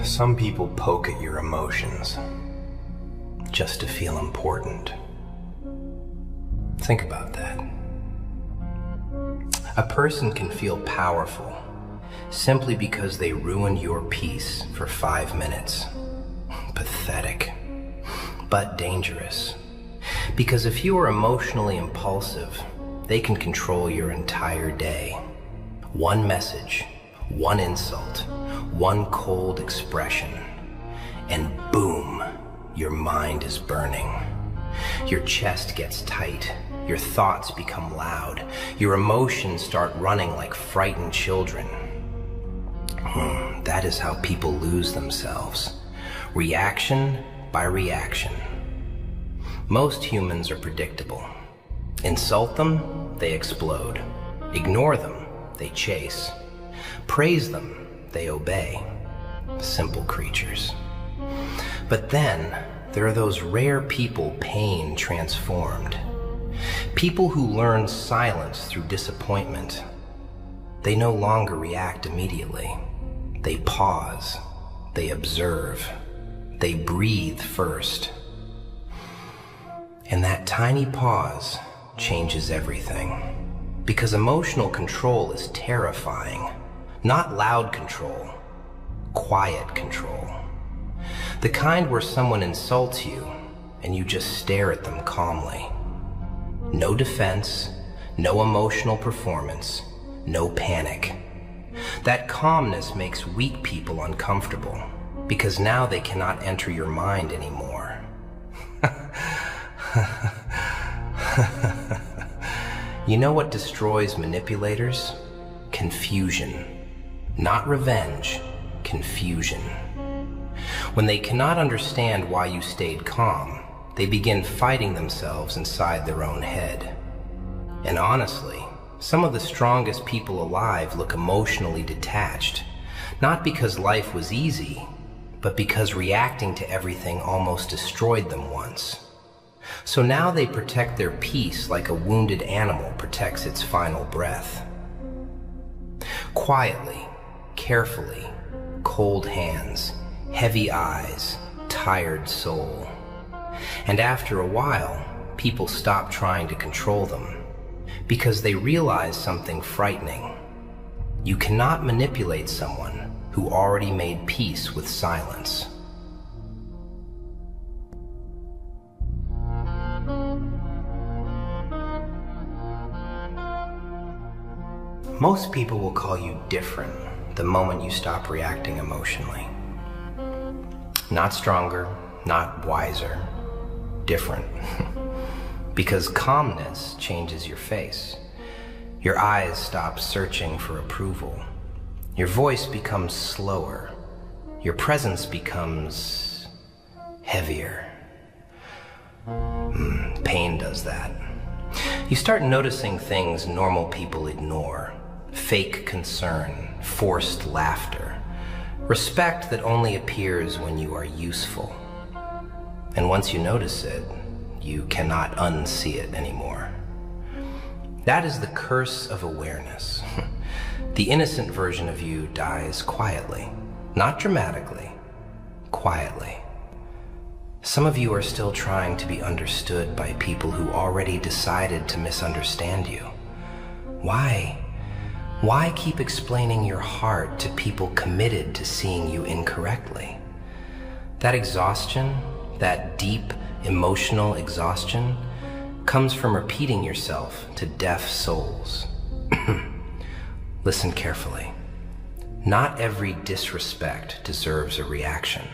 Some people poke at your emotions just to feel important. Think about that. A person can feel powerful simply because they ruined your peace for 5 minutes. Pathetic, but dangerous. Because if you are emotionally impulsive, they can control your entire day. One message, one insult, one cold expression, and boom, your mind is burning. Your chest gets tight, your thoughts become loud, your emotions start running like frightened children. That is how people lose themselves. Reaction by reaction. Most humans are predictable. Insult them, they explode. Ignore them, they chase. Praise them, they obey. Simple creatures. But then, there are those rare people pain transformed. People who learn silence through disappointment. They no longer react immediately. They pause. They observe. They breathe first. And that tiny pause changes everything. Because emotional control is terrifying. Not loud control, quiet control. The kind where someone insults you and you just stare at them calmly. No defense, no emotional performance, no panic. That calmness makes weak people uncomfortable because now they cannot enter your mind anymore. You know what destroys manipulators? Confusion. Not revenge, confusion. When they cannot understand why you stayed calm, they begin fighting themselves inside their own head. And honestly, some of the strongest people alive look emotionally detached, not because life was easy, but because reacting to everything almost destroyed them once. So now they protect their peace like a wounded animal protects its final breath. Quietly, carefully, cold hands, heavy eyes, tired soul. And after a while, people stop trying to control them because they realize something frightening. You cannot manipulate someone who already made peace with silence. Most people will call you different the moment you stop reacting emotionally. Not stronger, not wiser, different. Because calmness changes your face. Your eyes stop searching for approval. Your voice becomes slower. Your presence becomes heavier. Pain does that. You start noticing things normal people ignore. Fake concern, forced laughter, respect that only appears when you are useful. And once you notice it, you cannot unsee it anymore. That is the curse of awareness. The innocent version of you dies quietly, not dramatically, quietly. Some of you are still trying to be understood by people who already decided to misunderstand you. Why? Why keep explaining your heart to people committed to seeing you incorrectly? That exhaustion, that deep emotional exhaustion, comes from repeating yourself to deaf souls. Listen carefully. Not every disrespect deserves a reaction.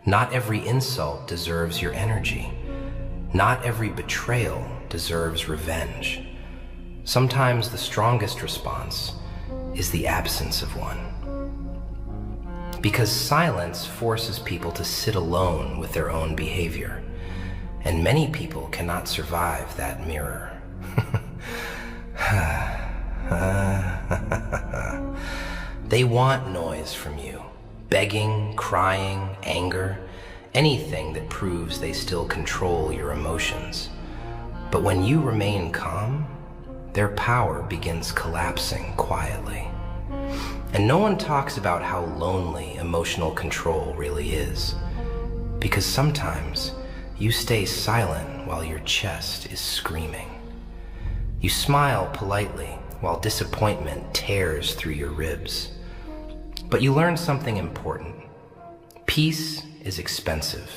Not every insult deserves your energy. Not every betrayal deserves revenge. Sometimes the strongest response is the absence of one. Because silence forces people to sit alone with their own behavior, and many people cannot survive that mirror. They want noise from you, begging, crying, anger, anything that proves they still control your emotions. But when you remain calm, their power begins collapsing quietly. And no one talks about how lonely emotional control really is. Because sometimes you stay silent while your chest is screaming. You smile politely while disappointment tears through your ribs. But you learn something important. Peace is expensive,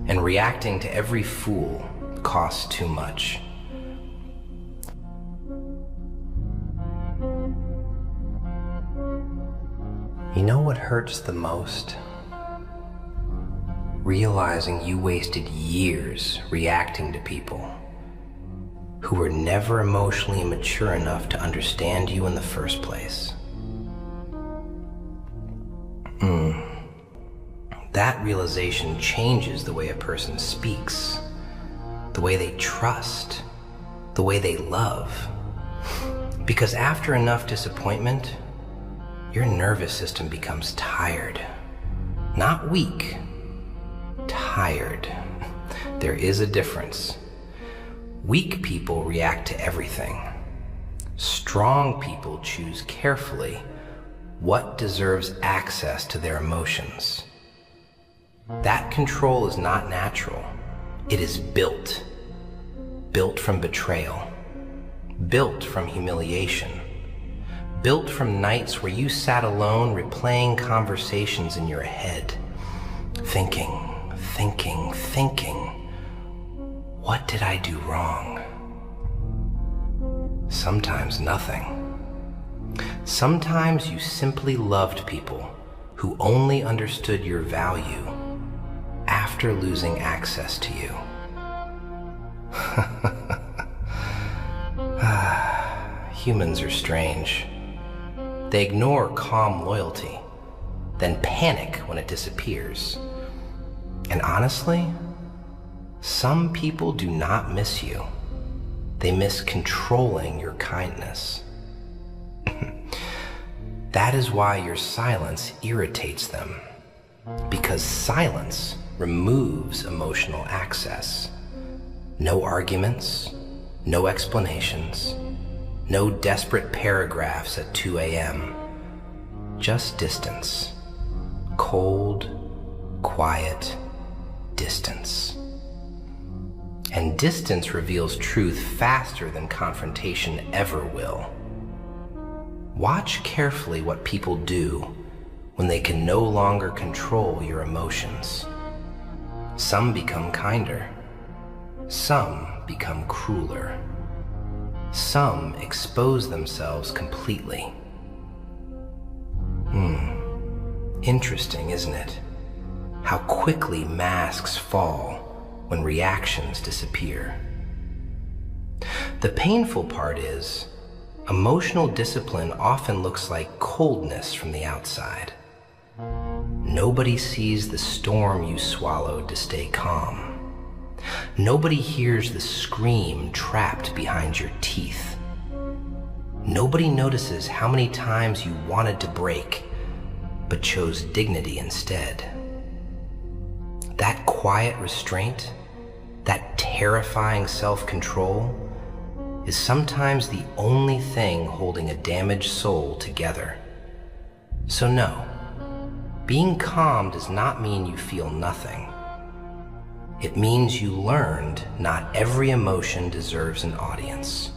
and reacting to every fool costs too much. You know what hurts the most? Realizing you wasted years reacting to people who were never emotionally mature enough to understand you in the first place. That realization changes the way a person speaks, the way they trust, the way they love. Because after enough disappointment, your nervous system becomes tired. Not weak, tired. There is a difference. Weak people react to everything. Strong people choose carefully what deserves access to their emotions. That control is not natural. It is built. Built from betrayal. Built from humiliation. Built from nights where you sat alone replaying conversations in your head. Thinking. What did I do wrong? Sometimes nothing. Sometimes you simply loved people who only understood your value after losing access to you. Humans are strange. They ignore calm loyalty, then panic when it disappears. And honestly, some people do not miss you. They miss controlling your kindness. That is why your silence irritates them. Because silence removes emotional access. No arguments, no explanations, no desperate paragraphs at 2 a.m. Just distance. Cold, quiet distance. And distance reveals truth faster than confrontation ever will. Watch carefully what people do when they can no longer control your emotions. Some become kinder. Some become crueler. Some expose themselves completely. Interesting, isn't it? How quickly masks fall when reactions disappear. The painful part is, emotional discipline often looks like coldness from the outside. Nobody sees the storm you swallowed to stay calm. Nobody hears the scream trapped behind your teeth. Nobody notices how many times you wanted to break, but chose dignity instead. That quiet restraint, that terrifying self-control, is sometimes the only thing holding a damaged soul together. So no, being calm does not mean you feel nothing. It means you learned not every emotion deserves an audience.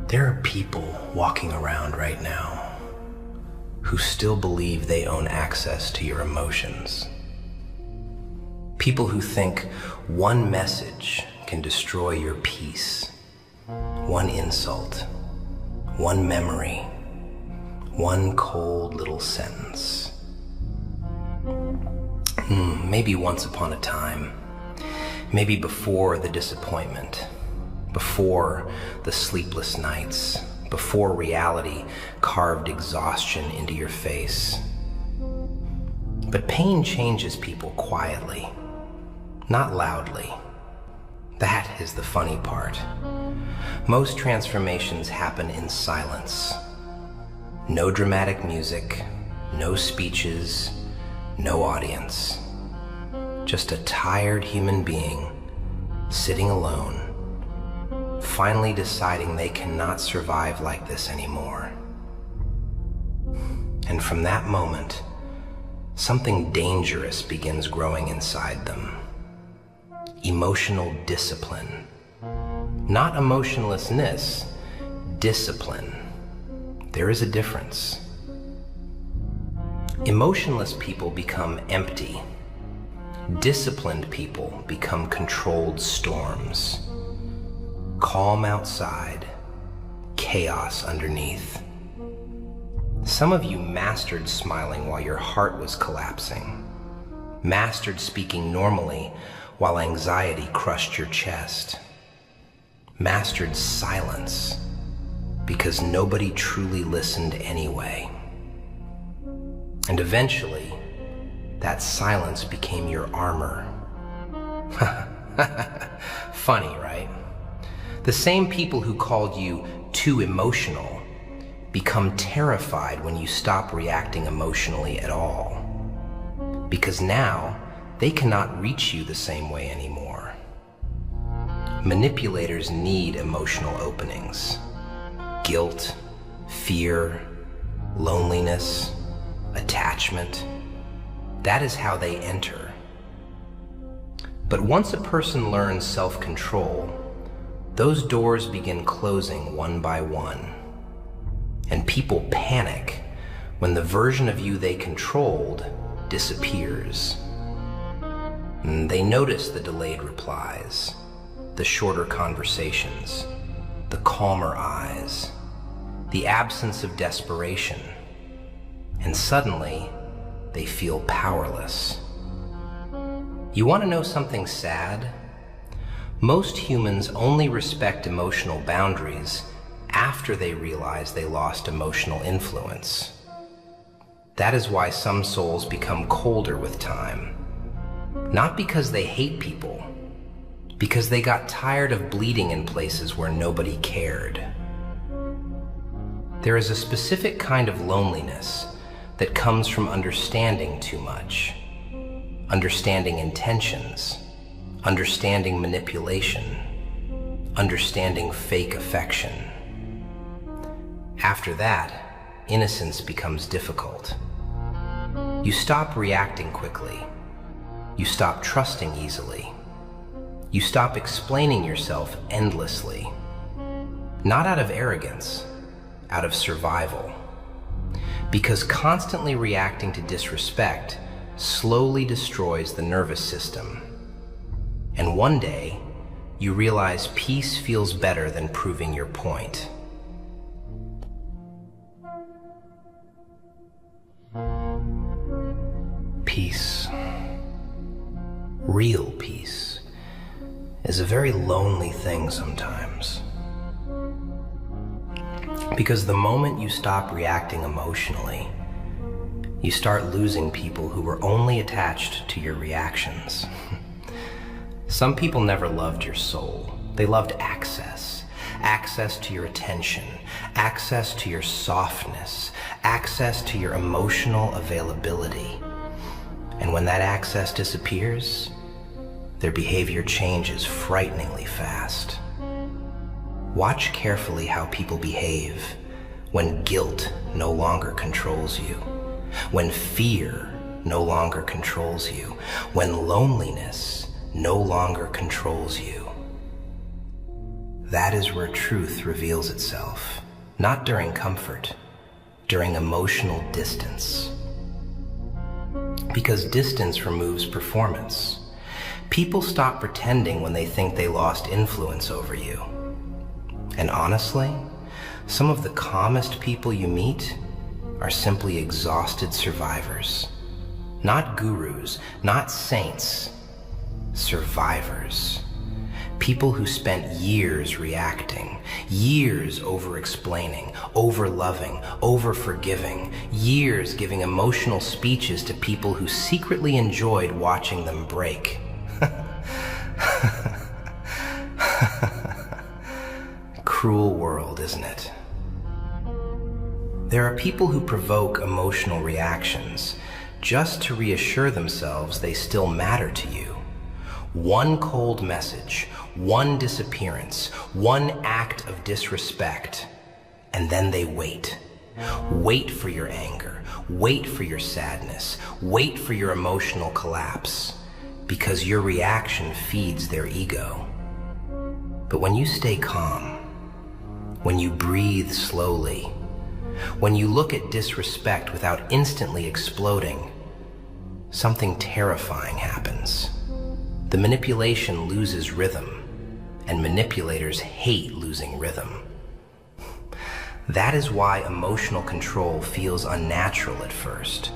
There are people walking around right now who still believe they own access to your emotions. People who think one message can destroy your peace, one insult, one memory, one cold little sentence. Maybe once upon a time, maybe before the disappointment, before the sleepless nights, before reality carved exhaustion into your face. But pain changes people quietly, not loudly. That is the funny part. Most transformations happen in silence. No dramatic music, no speeches, no audience. Just a tired human being sitting alone, finally deciding they cannot survive like this anymore. And from that moment, something dangerous begins growing inside them. Emotional discipline. Not emotionlessness, discipline. There is a difference. Emotionless people become empty. Disciplined people become controlled storms. Calm outside, chaos underneath. Some of you mastered smiling while your heart was collapsing. Mastered speaking normally while anxiety crushed your chest. Mastered silence because nobody truly listened anyway. And eventually, that silence became your armor. Funny, right? The same people who called you too emotional become terrified when you stop reacting emotionally at all. Because now, they cannot reach you the same way anymore. Manipulators need emotional openings. Guilt, fear, loneliness, attachment. That is how they enter. But once a person learns self-control, those doors begin closing one by one. And people panic when the version of you they controlled disappears. And they notice the delayed replies, the shorter conversations, the calmer eyes, the absence of desperation. And suddenly, they feel powerless. You want to know something sad? Most humans only respect emotional boundaries after they realize they lost emotional influence. That is why some souls become colder with time. Not because they hate people, because they got tired of bleeding in places where nobody cared. There is a specific kind of loneliness that comes from understanding too much, understanding intentions, understanding manipulation, understanding fake affection. After that, innocence becomes difficult. You stop reacting quickly. You stop trusting easily. You stop explaining yourself endlessly. Not out of arrogance, out of survival. Because constantly reacting to disrespect slowly destroys the nervous system. And one day, you realize peace feels better than proving your point. Peace, real peace, is a very lonely thing sometimes. Because the moment you stop reacting emotionally, you start losing people who were only attached to your reactions. Some people never loved your soul. They loved access. Access to your attention, access to your softness, access to your emotional availability. And when that access disappears, their behavior changes frighteningly fast. Watch carefully how people behave when guilt no longer controls you, when fear no longer controls you, when loneliness no longer controls you. That is where truth reveals itself, not during comfort, during emotional distance. Because distance removes performance. People stop pretending when they think they lost influence over you. And honestly, some of the calmest people you meet are simply exhausted survivors. Not gurus, not saints, survivors. People who spent years reacting, years over-explaining, over-loving, over-forgiving, years giving emotional speeches to people who secretly enjoyed watching them break. Cruel world, isn't it? There are people who provoke emotional reactions just to reassure themselves they still matter to you. One cold message, one disappearance, one act of disrespect, and then they wait. Wait for your anger, wait for your sadness, wait for your emotional collapse, because your reaction feeds their ego. But when you stay calm, when you breathe slowly, when you look at disrespect without instantly exploding, something terrifying happens. The manipulation loses rhythm, and manipulators hate losing rhythm. That is why emotional control feels unnatural at first.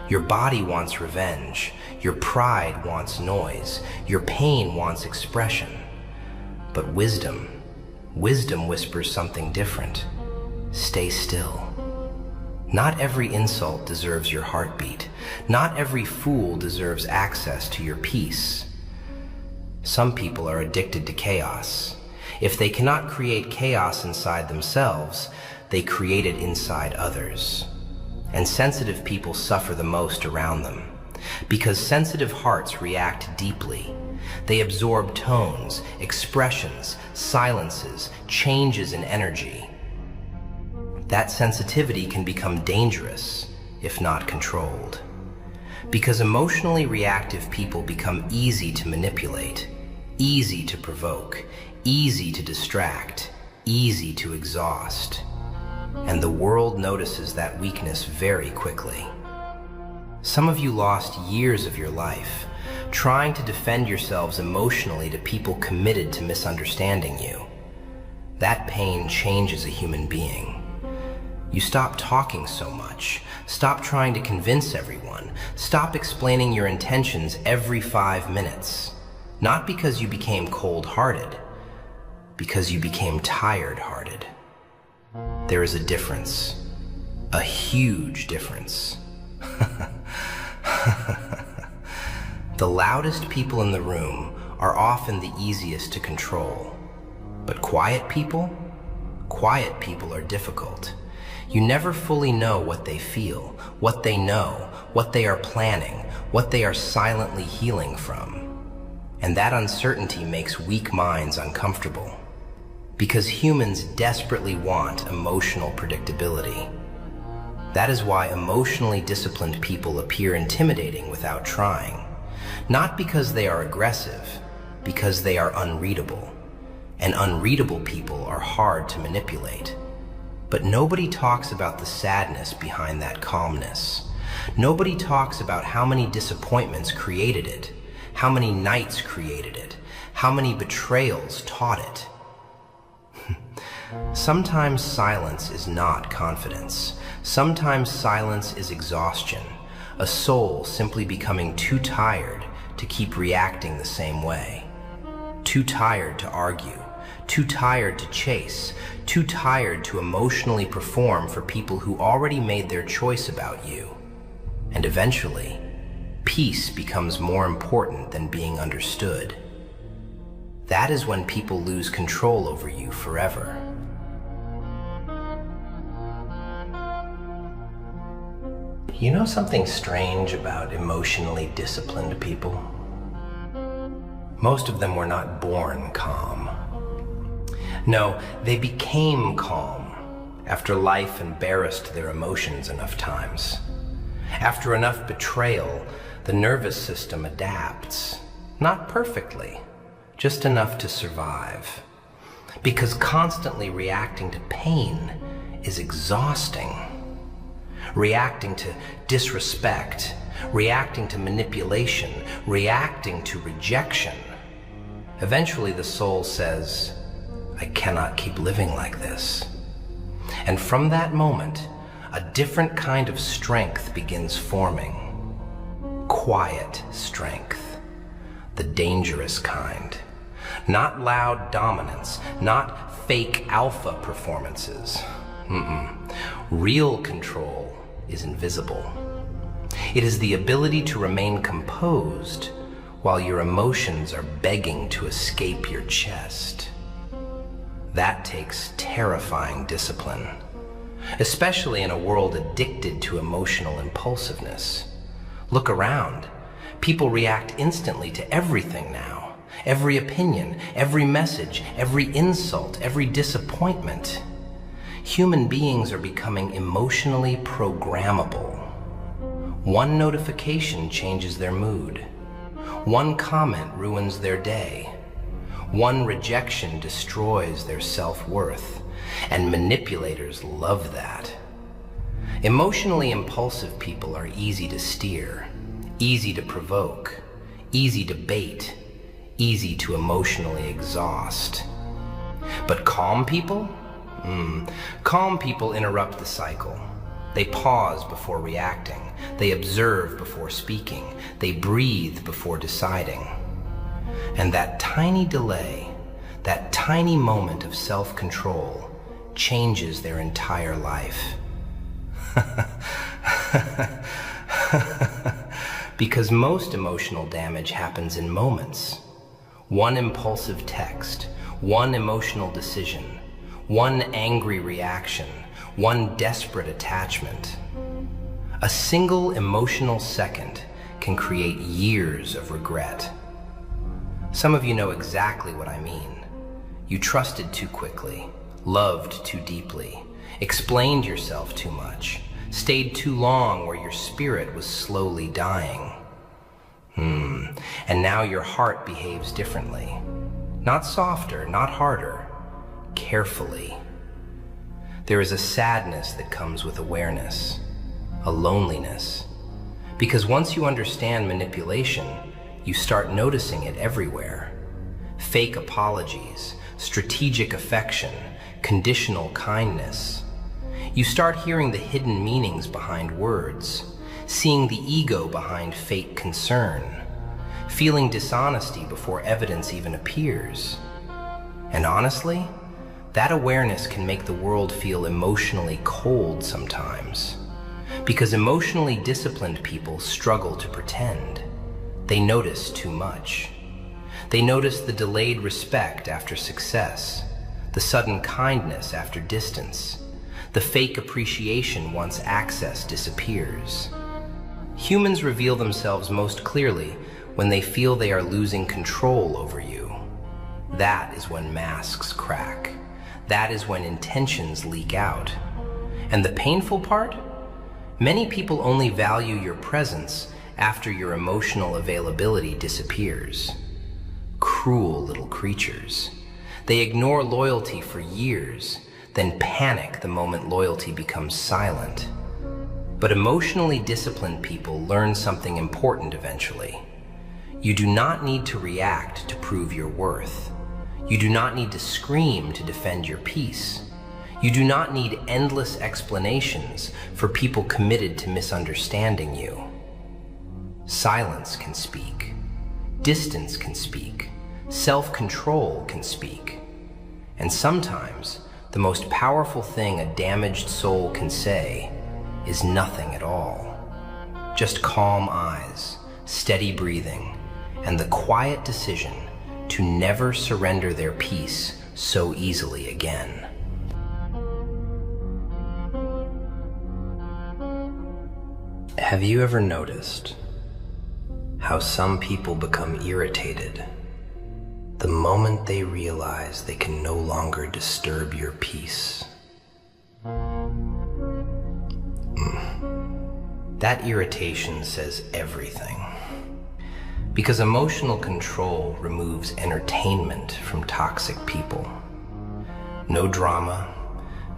Your body wants revenge, your pride wants noise, your pain wants expression. But wisdom whispers something different. Stay still. Not every insult deserves your heartbeat. Not every fool deserves access to your peace. Some people are addicted to chaos. If they cannot create chaos inside themselves, they create it inside others. And sensitive people suffer the most around them, because sensitive hearts react deeply. They absorb tones, expressions, silences, changes in energy. That sensitivity can become dangerous if not controlled. Because emotionally reactive people become easy to manipulate, easy to provoke, easy to distract, easy to exhaust. And the world notices that weakness very quickly. Some of you lost years of your life trying to defend yourselves emotionally to people committed to misunderstanding you. That pain changes a human being. You stop talking so much, stop trying to convince everyone, stop explaining your intentions every 5 minutes. Not because you became cold-hearted, because you became tired-hearted. There is a difference, a huge difference. The loudest people in the room are often the easiest to control. But quiet people are difficult. You never fully know what they feel, what they know, what they are planning, what they are silently healing from. And that uncertainty makes weak minds uncomfortable. Because humans desperately want emotional predictability. That is why emotionally disciplined people appear intimidating without trying. Not because they are aggressive, because they are unreadable. And unreadable people are hard to manipulate. But nobody talks about the sadness behind that calmness. Nobody talks about how many disappointments created it, how many nights created it, how many betrayals taught it. Sometimes silence is not confidence. Sometimes silence is exhaustion, a soul simply becoming too tired to keep reacting the same way. Too tired to argue, too tired to chase, too tired to emotionally perform for people who already made their choice about you. And eventually, peace becomes more important than being understood. That is when people lose control over you forever. You know something strange about emotionally disciplined people? Most of them were not born calm. No, they became calm after life embarrassed their emotions enough times. After enough betrayal, the nervous system adapts. Not perfectly, just enough to survive. Because constantly reacting to pain is exhausting. Reacting to disrespect, reacting to manipulation, reacting to rejection. Eventually the soul says, I cannot keep living like this. And from that moment, a different kind of strength begins forming. Quiet strength, the dangerous kind. Not loud dominance, not fake alpha performances. Real control is invisible. It is the ability to remain composed while your emotions are begging to escape your chest. That takes terrifying discipline, especially in a world addicted to emotional impulsiveness. Look around. People react instantly to everything now. every opinion, every message, every insult, every disappointment. Human beings are becoming emotionally programmable. One notification changes their mood. One comment ruins their day. One rejection destroys their self-worth. And manipulators love that. Emotionally impulsive people are easy to steer, easy to provoke, easy to bait, easy to emotionally exhaust. But calm people? Calm people interrupt the cycle. They pause before reacting. They observe before speaking. They breathe before deciding. And that tiny delay, that tiny moment of self-control, changes their entire life. Because most emotional damage happens in moments. One impulsive text, one emotional decision, one angry reaction, one desperate attachment. A single emotional second can create years of regret. Some of you know exactly what I mean. You trusted too quickly, loved too deeply, explained yourself too much, stayed too long where your spirit was slowly dying. And now your heart behaves differently. Not softer, not harder, carefully. There is a sadness that comes with awareness, a loneliness. Because once you understand manipulation, you start noticing it everywhere. Fake apologies, strategic affection, conditional kindness. You start hearing the hidden meanings behind words, seeing the ego behind fake concern, feeling dishonesty before evidence even appears. And honestly, that awareness can make the world feel emotionally cold sometimes. Because emotionally disciplined people struggle to pretend. They notice too much. They notice the delayed respect after success, the sudden kindness after distance, the fake appreciation once access disappears. Humans reveal themselves most clearly when they feel they are losing control over you. That is when masks crack. That is when intentions leak out. And the painful part? Many people only value your presence after your emotional availability disappears. Cruel little creatures. They ignore loyalty for years, then panic the moment loyalty becomes silent. But emotionally disciplined people learn something important eventually. You do not need to react to prove your worth. You do not need to scream to defend your peace. You do not need endless explanations for people committed to misunderstanding you. Silence can speak. Distance can speak. Self-control can speak. And sometimes, the most powerful thing a damaged soul can say is nothing at all. Just calm eyes, steady breathing, and the quiet decision to never surrender their peace so easily again. Have you ever noticed how some people become irritated the moment they realize they can no longer disturb your peace? That irritation says everything. Because emotional control removes entertainment from toxic people. No drama,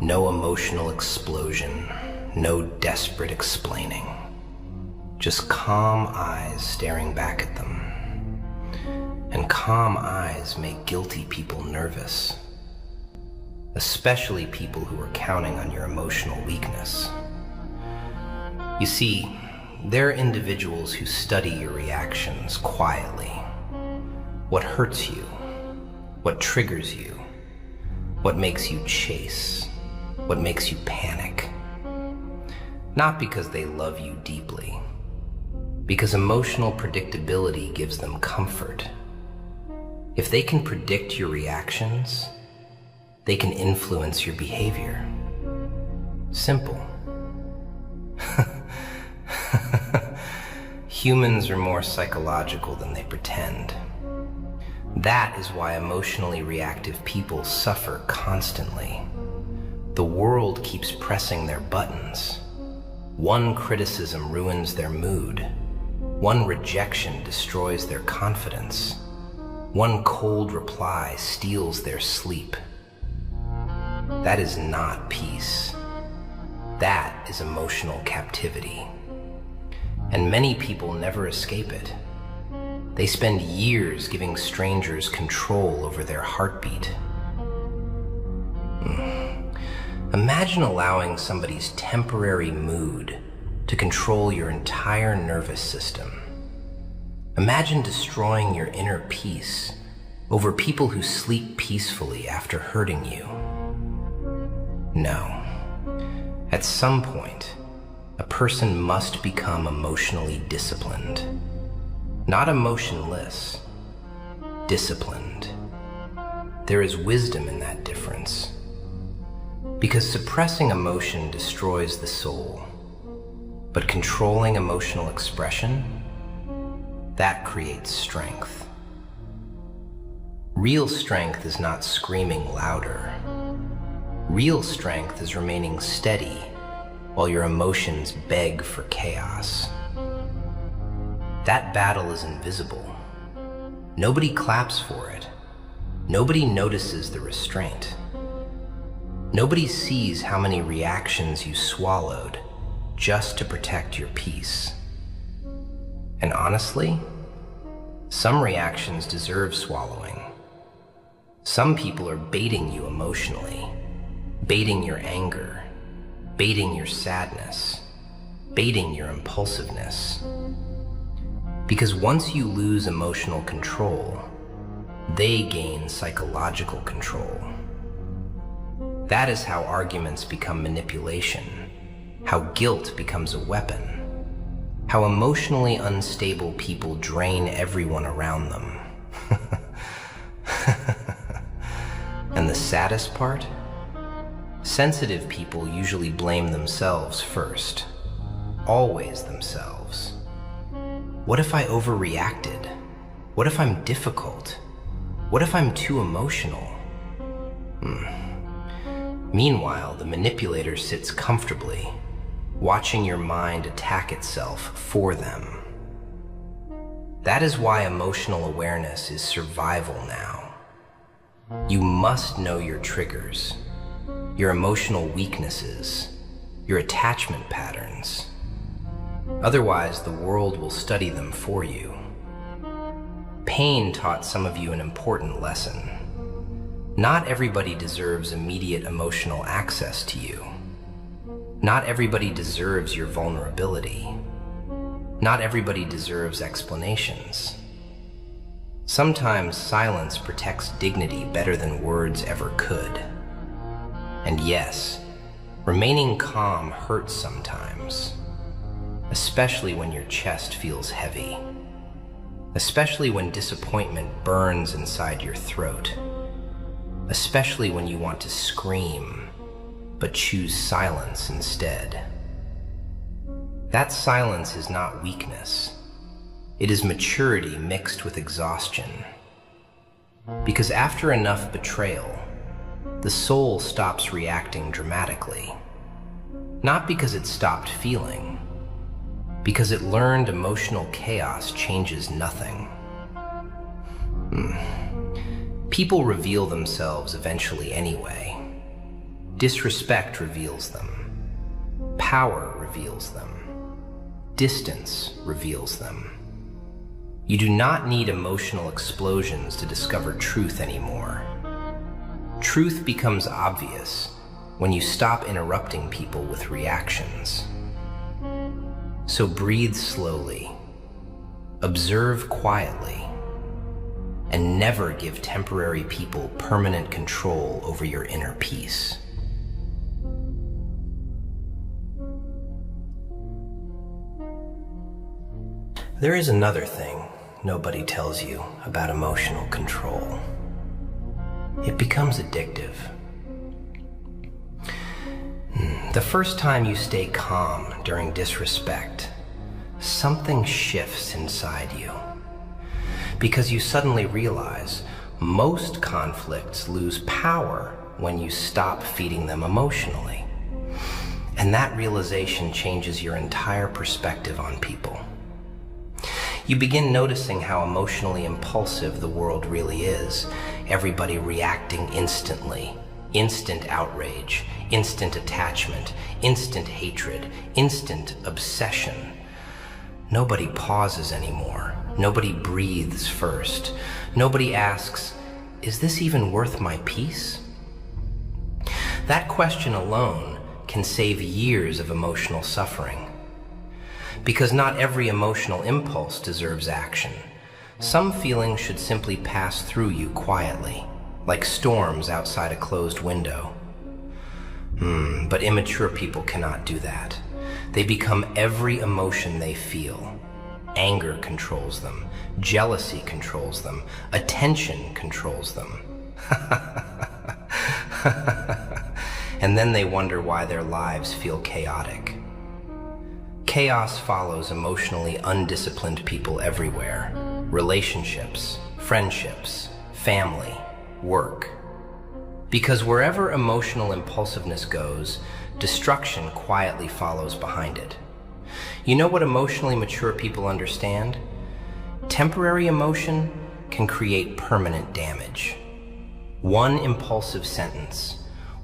no emotional explosion, no desperate explaining. Just calm eyes staring back at them. And calm eyes make guilty people nervous. Especially people who are counting on your emotional weakness. You see, there are individuals who study your reactions quietly. What hurts you, what triggers you, what makes you chase, what makes you panic. Not because they love you deeply, because emotional predictability gives them comfort. If they can predict your reactions, they can influence your behavior. Simple. Humans are more psychological than they pretend. That is why emotionally reactive people suffer constantly. The world keeps pressing their buttons. One criticism ruins their mood. One rejection destroys their confidence. One cold reply steals their sleep. That is not peace. That is emotional captivity. And many people never escape it. They spend years giving strangers control over their heartbeat. Imagine allowing somebody's temporary mood to control your entire nervous system. Imagine destroying your inner peace over people who sleep peacefully after hurting you. No. At some point, a person must become emotionally disciplined. Not emotionless, disciplined. There is wisdom in that difference. Because suppressing emotion destroys the soul, but controlling emotional expression, that creates strength. Real strength is not screaming louder. Real strength is remaining steady while your emotions beg for chaos. That battle is invisible. Nobody claps for it. Nobody notices the restraint. Nobody sees how many reactions you swallowed just to protect your peace. And honestly, some reactions deserve swallowing. Some people are baiting you emotionally, baiting your anger, baiting your sadness, baiting your impulsiveness. Because once you lose emotional control, they gain psychological control. That is how arguments become manipulation, how guilt becomes a weapon, how emotionally unstable people drain everyone around them. And the saddest part? Sensitive people usually blame themselves first, always themselves. What if I overreacted? What if I'm difficult? What if I'm too emotional? Meanwhile, the manipulator sits comfortably, watching your mind attack itself for them. That is why emotional awareness is survival now. You must know your triggers, your emotional weaknesses, your attachment patterns. Otherwise, the world will study them for you. Pain taught some of you an important lesson. Not everybody deserves immediate emotional access to you. Not everybody deserves your vulnerability. Not everybody deserves explanations. Sometimes silence protects dignity better than words ever could. And yes, remaining calm hurts sometimes, especially when your chest feels heavy, especially when disappointment burns inside your throat, especially when you want to scream, but choose silence instead. That silence is not weakness. It is maturity mixed with exhaustion. Because after enough betrayal, the soul stops reacting dramatically. Not because it stopped feeling, because it learned emotional chaos changes nothing. People reveal themselves eventually anyway. Disrespect reveals them. Power reveals them. Distance reveals them. You do not need emotional explosions to discover truth anymore. Truth becomes obvious when you stop interrupting people with reactions. So breathe slowly, observe quietly, and never give temporary people permanent control over your inner peace. There is another thing nobody tells you about emotional control. It becomes addictive. The first time you stay calm during disrespect, something shifts inside you. Because you suddenly realize most conflicts lose power when you stop feeding them emotionally. And that realization changes your entire perspective on people. You begin noticing how emotionally impulsive the world really is. Everybody reacting instantly. Instant outrage, instant attachment, instant hatred, instant obsession. Nobody pauses anymore. Nobody breathes first. Nobody asks, is this even worth my peace? That question alone can save years of emotional suffering. Because not every emotional impulse deserves action. Some feelings should simply pass through you quietly, like storms outside a closed window. But immature people cannot do that. They become every emotion they feel. Anger controls them. Jealousy controls them. Attention controls them. And then they wonder why their lives feel chaotic. Chaos follows emotionally undisciplined people everywhere. Relationships, friendships, family, work. Because wherever emotional impulsiveness goes, destruction quietly follows behind it. You know what emotionally mature people understand? Temporary emotion can create permanent damage. One impulsive sentence,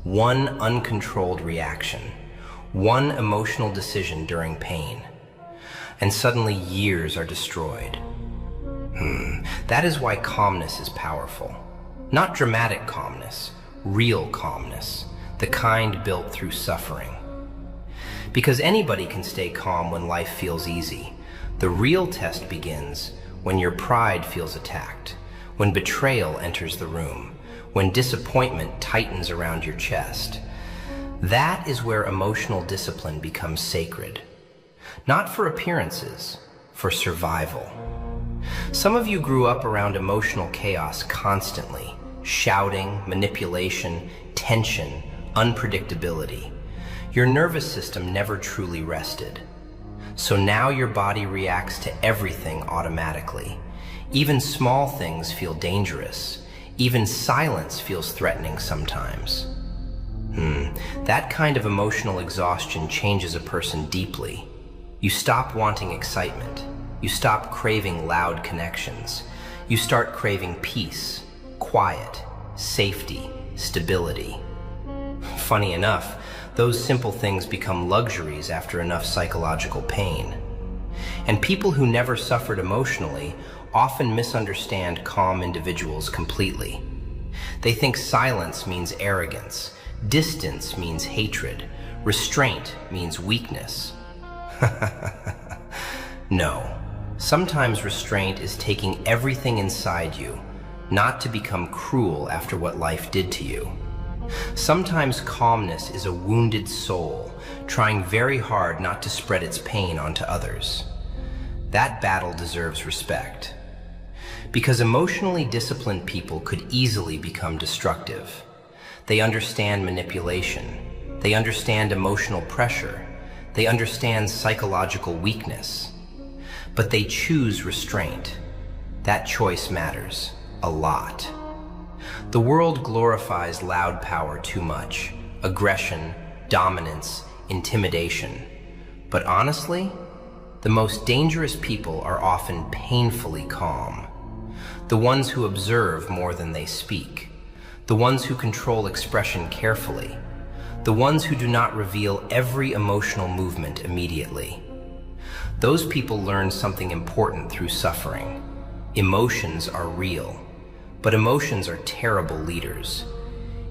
one uncontrolled reaction, one emotional decision during pain, and suddenly years are destroyed. That is why calmness is powerful. Not dramatic calmness, real calmness, the kind built through suffering. Because anybody can stay calm when life feels easy. The real test begins when your pride feels attacked, when betrayal enters the room, when disappointment tightens around your chest. That is where emotional discipline becomes sacred. Not for appearances, for survival. Some of you grew up around emotional chaos constantly, shouting, manipulation, tension, unpredictability. Your nervous system never truly rested. So now your body reacts to everything automatically. Even small things feel dangerous. Even silence feels threatening sometimes. That kind of emotional exhaustion changes a person deeply. You stop wanting excitement. You stop craving loud connections. You start craving peace, quiet, safety, stability. Funny enough, those simple things become luxuries after enough psychological pain. And people who never suffered emotionally often misunderstand calm individuals completely. They think silence means arrogance, distance means hatred, restraint means weakness. No, sometimes restraint is taking everything inside you, not to become cruel after what life did to you. Sometimes calmness is a wounded soul trying very hard not to spread its pain onto others. That battle deserves respect. Because emotionally disciplined people could easily become destructive. They understand manipulation. They understand emotional pressure. They understand psychological weakness. But they choose restraint. That choice matters a lot. The world glorifies loud power too much. Aggression, dominance, intimidation. But honestly, the most dangerous people are often painfully calm. The ones who observe more than they speak. The ones who control expression carefully. The ones who do not reveal every emotional movement immediately. Those people learn something important through suffering. Emotions are real, but emotions are terrible leaders.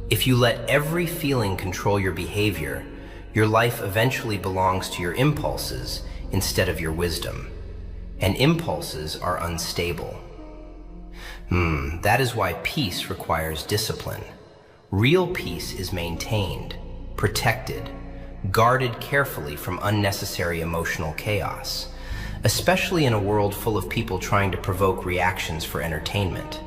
If you let every feeling control your behavior, your life eventually belongs to your impulses instead of your wisdom. And impulses are unstable. That is why peace requires discipline. Real peace is maintained, protected, guarded carefully from unnecessary emotional chaos, especially in a world full of people trying to provoke reactions for entertainment.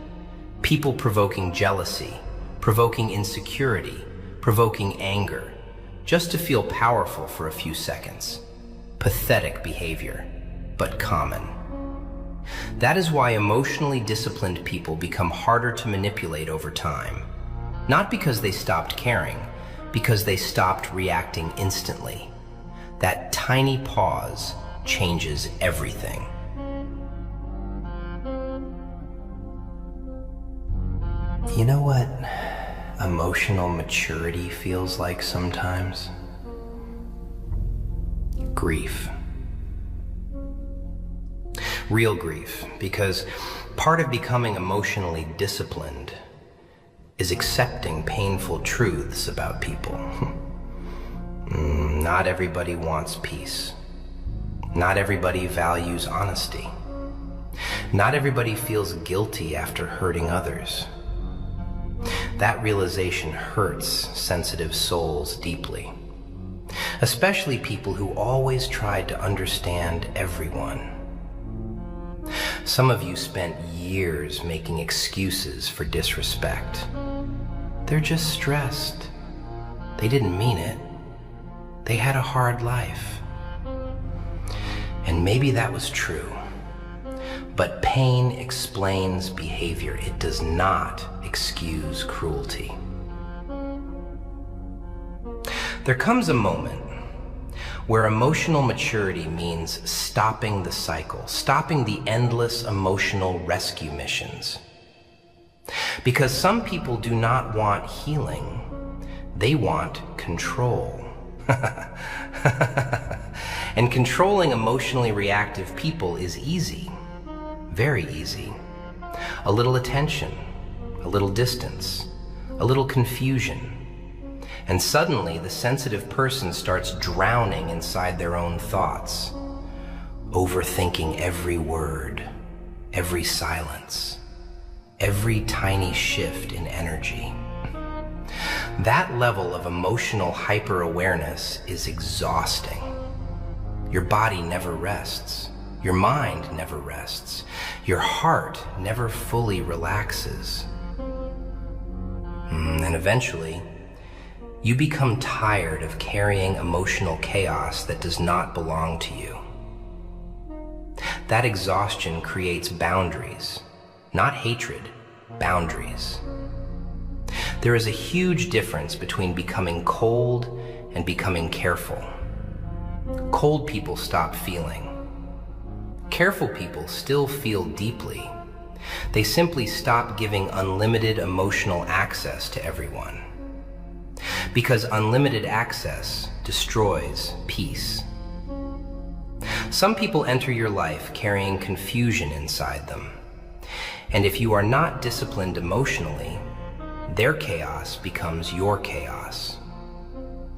People provoking jealousy, provoking insecurity, provoking anger, just to feel powerful for a few seconds. Pathetic behavior, but common. That is why emotionally disciplined people become harder to manipulate over time. Not because they stopped caring, because they stopped reacting instantly. That tiny pause changes everything. You know what emotional maturity feels like sometimes? Grief. Real grief, because part of becoming emotionally disciplined is accepting painful truths about people. Not everybody wants peace. Not everybody values honesty. Not everybody feels guilty after hurting others. That realization hurts sensitive souls deeply, especially people who always tried to understand everyone. Some of you spent years making excuses for disrespect. They're just stressed. They didn't mean it. They had a hard life. And maybe that was true. But pain explains behavior. It does not excuse cruelty. There comes a moment where emotional maturity means stopping the cycle, stopping the endless emotional rescue missions. Because some people do not want healing, they want control. And controlling emotionally reactive people is easy, very easy. A little attention, a little distance, a little confusion. And suddenly the sensitive person starts drowning inside their own thoughts, overthinking every word, every silence, every tiny shift in energy. That level of emotional hyper-awareness is exhausting. Your body never rests. Your mind never rests. Your heart never fully relaxes. And eventually, you become tired of carrying emotional chaos that does not belong to you. That exhaustion creates boundaries, not hatred, boundaries. There is a huge difference between becoming cold and becoming careful. Cold people stop feeling. Careful people still feel deeply. They simply stop giving unlimited emotional access to everyone. Because unlimited access destroys peace. Some people enter your life carrying confusion inside them. And if you are not disciplined emotionally, their chaos becomes your chaos.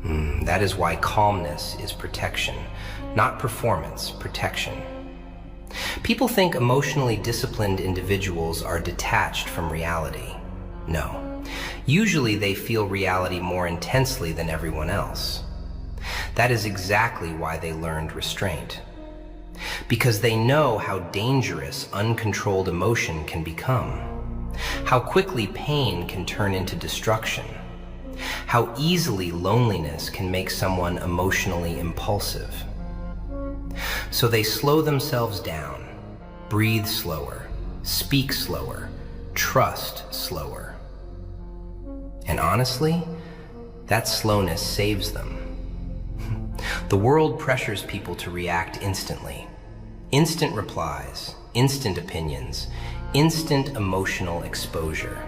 That is why calmness is protection, not performance, protection. People think emotionally disciplined individuals are detached from reality. No. Usually they feel reality more intensely than everyone else. That is exactly why they learned restraint. Because they know how dangerous uncontrolled emotion can become, how quickly pain can turn into destruction, how easily loneliness can make someone emotionally impulsive. So they slow themselves down, breathe slower, speak slower, trust slower. And honestly, that slowness saves them. The world pressures people to react instantly. Instant replies, instant opinions, instant emotional exposure.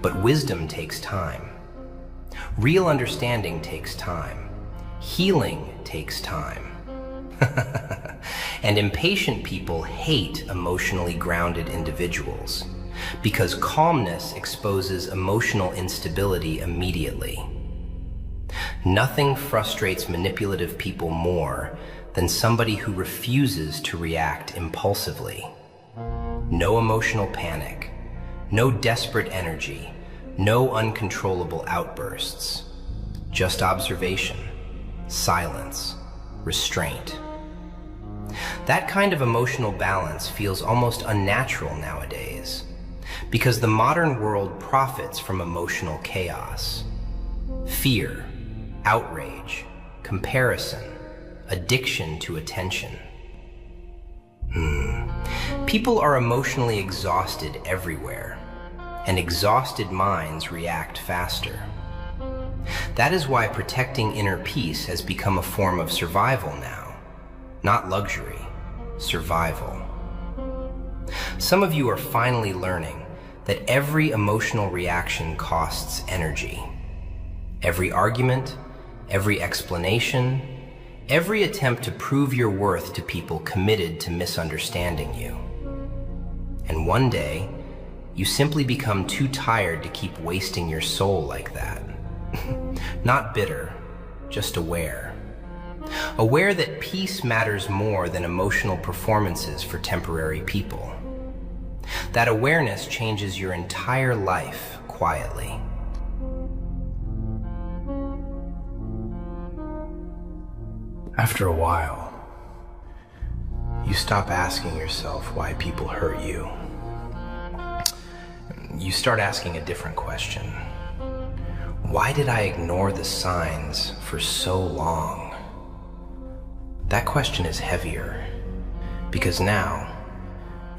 But wisdom takes time. Real understanding takes time. Healing takes time. And impatient people hate emotionally grounded individuals because calmness exposes emotional instability immediately. Nothing frustrates manipulative people more than somebody who refuses to react impulsively. No emotional panic, no desperate energy, no uncontrollable outbursts. Just observation, silence, restraint. That kind of emotional balance feels almost unnatural nowadays because the modern world profits from emotional chaos. Fear, outrage, comparison, addiction to attention. People are emotionally exhausted everywhere, and exhausted minds react faster. That is why protecting inner peace has become a form of survival now. Not luxury, survival. Some of you are finally learning that every emotional reaction costs energy. Every argument, every explanation, every attempt to prove your worth to people committed to misunderstanding you. And one day, you simply become too tired to keep wasting your soul like that. Not bitter, just aware. Aware that peace matters more than emotional performances for temporary people. That awareness changes your entire life quietly. After a while, you stop asking yourself why people hurt you. You start asking a different question. Why did I ignore the signs for so long? That question is heavier because now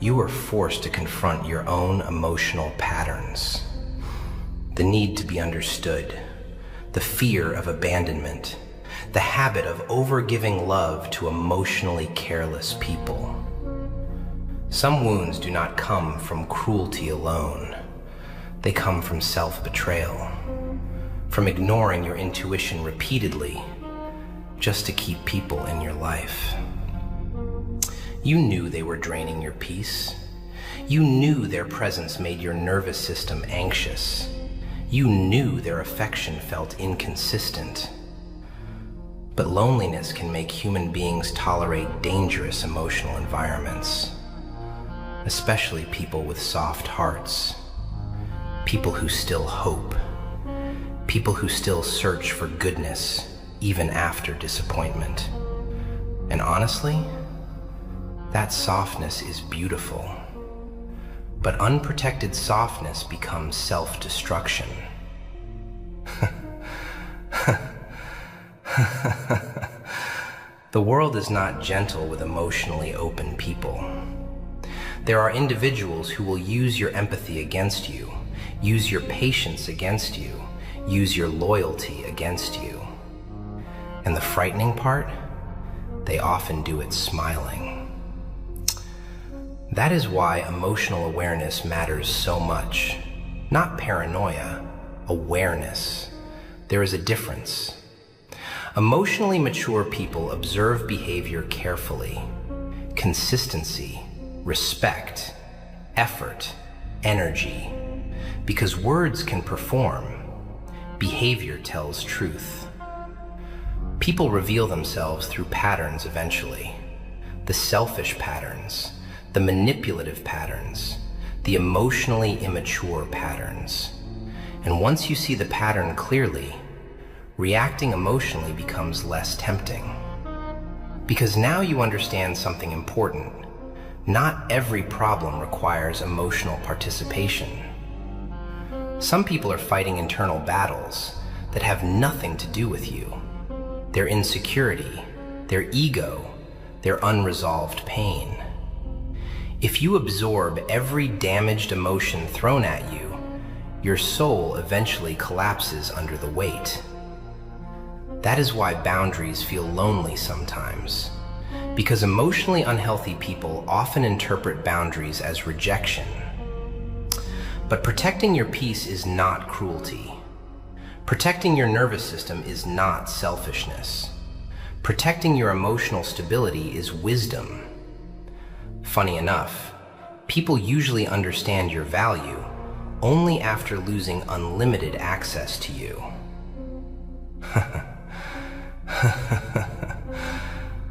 you are forced to confront your own emotional patterns. The need to be understood, the fear of abandonment, the habit of over-giving love to emotionally careless people. Some wounds do not come from cruelty alone. They come from self-betrayal, from ignoring your intuition repeatedly just to keep people in your life. You knew they were draining your peace. You knew their presence made your nervous system anxious. You knew their affection felt inconsistent. But loneliness can make human beings tolerate dangerous emotional environments, especially people with soft hearts, people who still hope, people who still search for goodness even after disappointment. And honestly, that softness is beautiful. But unprotected softness becomes self-destruction. The world is not gentle with emotionally open people. There are individuals who will use your empathy against you, use your patience against you, use your loyalty against you. And the frightening part, they often do it smiling. That is why emotional awareness matters so much. Not paranoia, awareness. There is a difference. Emotionally mature people observe behavior carefully. Consistency, respect, effort, energy. Because words can perform, behavior tells truth. People reveal themselves through patterns eventually. The selfish patterns, the manipulative patterns, the emotionally immature patterns. And once you see the pattern clearly, reacting emotionally becomes less tempting. Because now you understand something important. Not every problem requires emotional participation. Some people are fighting internal battles that have nothing to do with you. Their insecurity, their ego, their unresolved pain. If you absorb every damaged emotion thrown at you, your soul eventually collapses under the weight. That is why boundaries feel lonely sometimes, because emotionally unhealthy people often interpret boundaries as rejection. But protecting your peace is not cruelty. Protecting your nervous system is not selfishness. Protecting your emotional stability is wisdom. Funny enough, people usually understand your value only after losing unlimited access to you.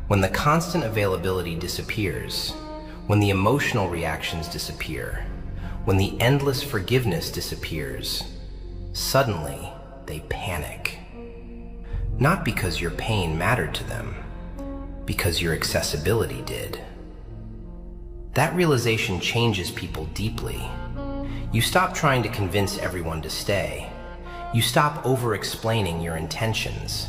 When the constant availability disappears, when the emotional reactions disappear, when the endless forgiveness disappears, suddenly they panic. Not because your pain mattered to them, because your accessibility did. That realization changes people deeply. You stop trying to convince everyone to stay. You stop over-explaining your intentions.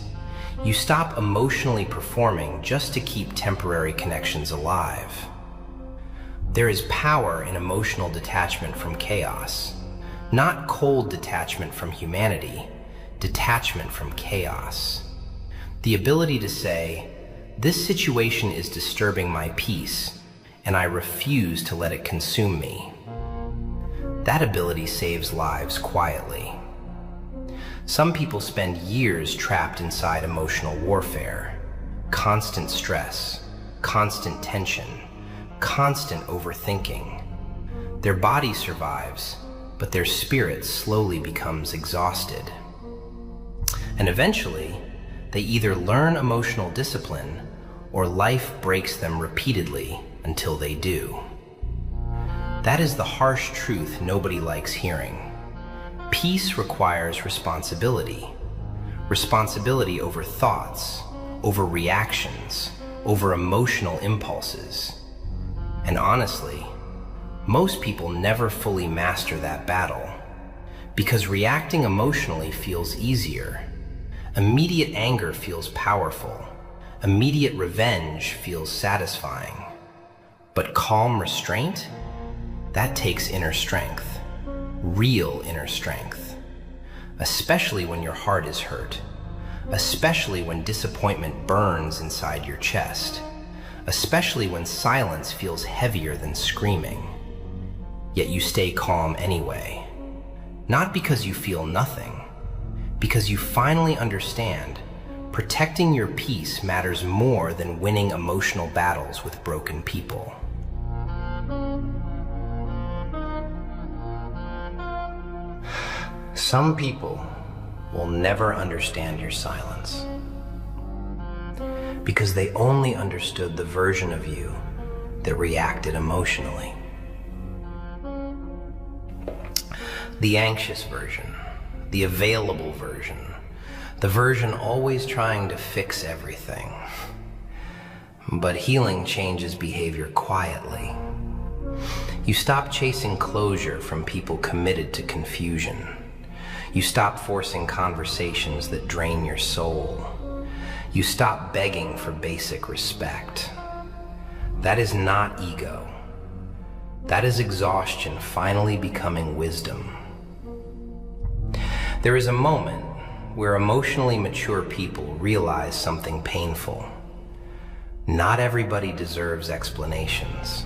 You stop emotionally performing just to keep temporary connections alive. There is power in emotional detachment from chaos, not cold detachment from humanity, detachment from chaos. The ability to say, this situation is disturbing my peace, and I refuse to let it consume me. That ability saves lives quietly. Some people spend years trapped inside emotional warfare, constant stress, constant tension, constant overthinking. Their body survives, but their spirit slowly becomes exhausted. And eventually, they either learn emotional discipline or life breaks them repeatedly until they do. That is the harsh truth nobody likes hearing. Peace requires responsibility. Responsibility over thoughts, over reactions, over emotional impulses. And honestly, most people never fully master that battle because reacting emotionally feels easier. Immediate anger feels powerful. Immediate revenge feels satisfying. But calm restraint? That takes inner strength. Real inner strength. Especially when your heart is hurt. Especially when disappointment burns inside your chest. Especially when silence feels heavier than screaming. Yet you stay calm anyway. Not because you feel nothing, because you finally understand protecting your peace matters more than winning emotional battles with broken people. Some people will never understand your silence because they only understood the version of you that reacted emotionally. The anxious version, the available version, the version always trying to fix everything. But healing changes behavior quietly. You stop chasing closure from people committed to confusion. You stop forcing conversations that drain your soul. You stop begging for basic respect. That is not ego. That is exhaustion finally becoming wisdom. There is a moment where emotionally mature people realize something painful. Not everybody deserves explanations.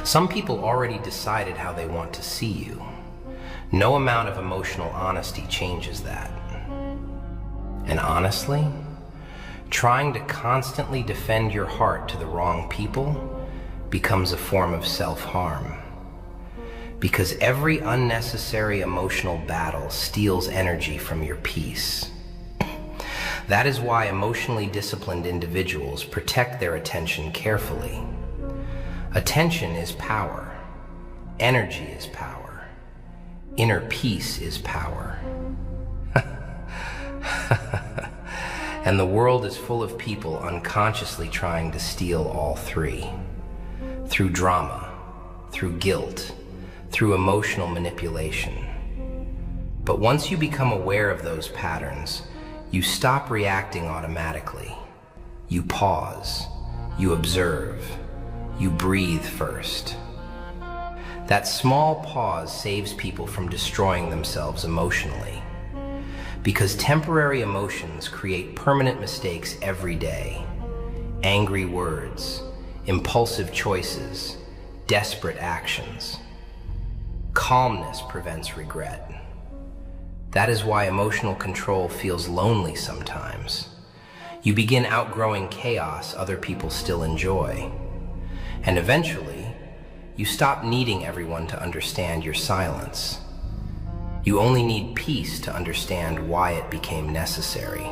Some people already decided how they want to see you. No amount of emotional honesty changes that. And honestly, trying to constantly defend your heart to the wrong people becomes a form of self-harm. Because every unnecessary emotional battle steals energy from your peace. That is why emotionally disciplined individuals protect their attention carefully. Attention is power. Energy is power. Inner peace is power. And the world is full of people unconsciously trying to steal all three. Through drama, through guilt, through emotional manipulation. But once you become aware of those patterns, you stop reacting automatically. You pause, you observe, you breathe first. That small pause saves people from destroying themselves emotionally. Because temporary emotions create permanent mistakes every day. Angry words, impulsive choices, desperate actions. Calmness prevents regret. That is why emotional control feels lonely sometimes. You begin outgrowing chaos other people still enjoy. And eventually, you stop needing everyone to understand your silence. You only need peace to understand why it became necessary.